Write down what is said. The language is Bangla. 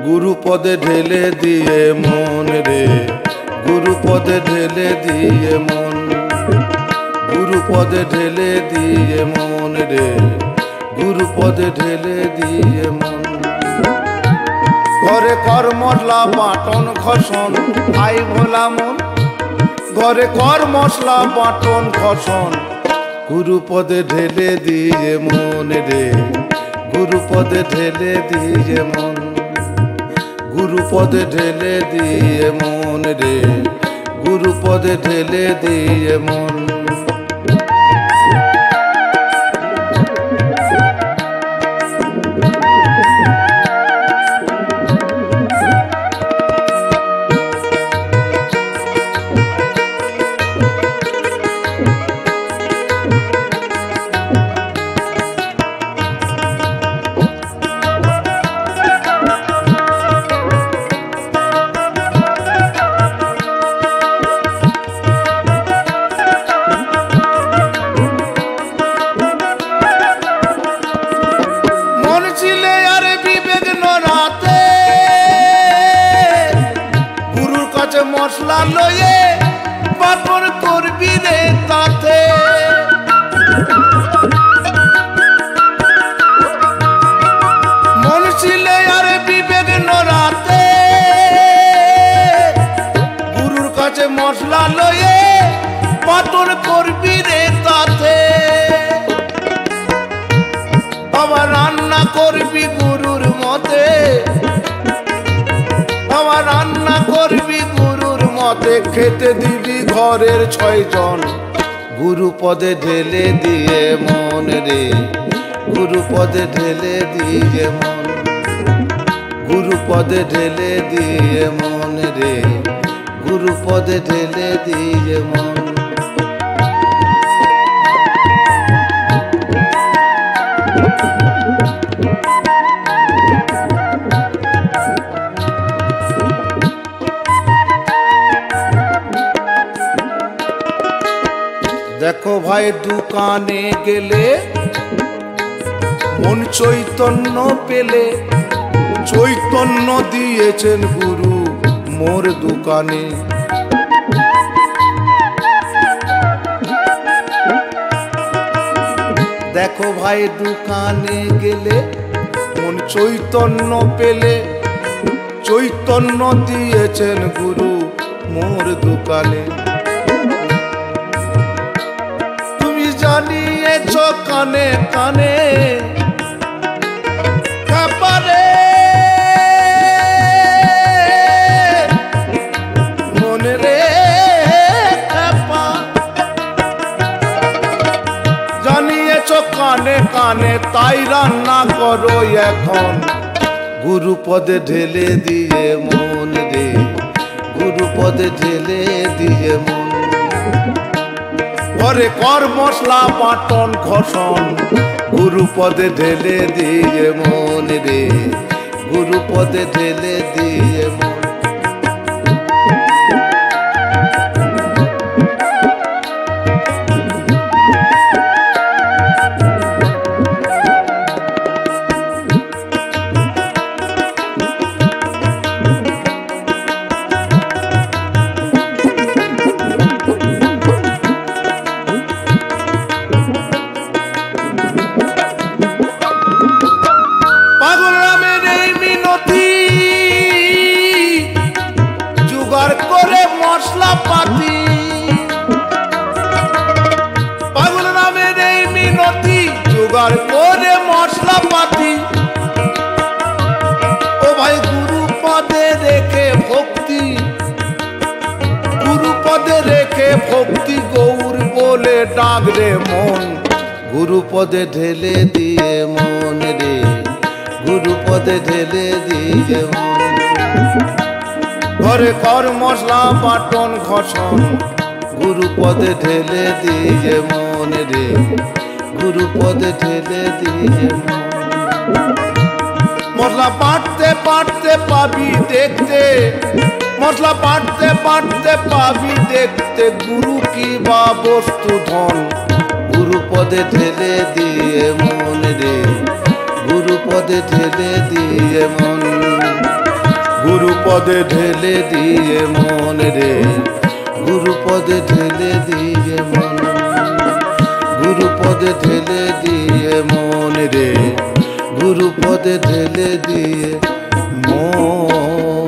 गुरुपदे ढेले दिए मन रे, गुरुपदे ढेले दिए मन, गुरुपदे ढेले दिए मन रे, गुरुपदे ढेले दिए मन। घरे कर मसला बाटन खसन आई भोला मन, घरे कर मसला बाटन खसन गुरुपदे ढेले दिए मन रे, गुरुपदे ढेले दिए मन, गुरुपदे ढेले दिए मन रे, गुरुपदे ढेले दिए मन। মশলা লয়ে পাপন করবি রে তাতে, মন ছিলে আর বিবেক নরাতে, গুরুর কাছে মশলা লয়ে পাপন করবি রে তাতে। আবার রান্না করবি গুরুর মতে, আবার রান্না করবি গুরুর মতে, খেতে দিবি ঘরের 6 জন গুরুপদে ঢেলে দিয়ে মন রে, গুরুপদে ঢেলে দিয়ে মন, গুরুপদে ঢেলে দিয়ে মন রে, গুরুপদে ঢেলে দিয়ে মন। দেখো ভাই দোকানে গেলে মন চৈতন্য পেলে, চৈতন্য দিয়েছেন গুরু মোর দোকানে। দেখো ভাই দোকানে গেলে মন চৈতন্য পেলে, চৈতন্য দিয়েছেন গুরু মোর দোকানে। জানিয়েছ কানে কানে কাপারে মনে রে কাপা, জানিয়েছ কানে কানে তাই রান্না করো এখন গুরুপদে ঢেলে দিয়ে মন রে, গুরুপদে ঢেলে দিয়ে মন। ঘরে কর মশলা বাটন খসন গুরুপদে ঢেলে দিয়ে মন রে, গুরুপদে ঢেলে দিয়ে মন। মশলা পাতি পাগল নামের এই মিনতি জোগাড় করে মশলা পাতি, ও ভাই গুরুপদে রেখে ভক্তি, গুরুপদে রেখে ভক্তি গৌর বলে ডাক রে মন, গুরুপদে ঢেলে দিয়ে মন রে, গুরুপদে ঢেলে দিয়ে মন। ঘরে কর মশলা বাটন ঘষণ গুরুপদে ঢেলে দিয়ে মন রে, গুরুপদে ঢেলে দিয়ে মন। মশলা বাটতে বাটতে পাবি দেখতে, মশলা বাটতে বাটতে পাবি দেখতে, গুরু কি বা বস্তু ধন, গুরু পদে ঢেলে দিয়ে মন রে, গুরু পদে ঢেলে দিয়ে মন, গুরু পদে ঢেলে দিয়ে মন রে, গুরু পদে ঢেলে দিয়ে মন, গুরু পদে ঢেলে দিয়ে মন রে, গুরু পদে ঢেলে দিয়ে মন।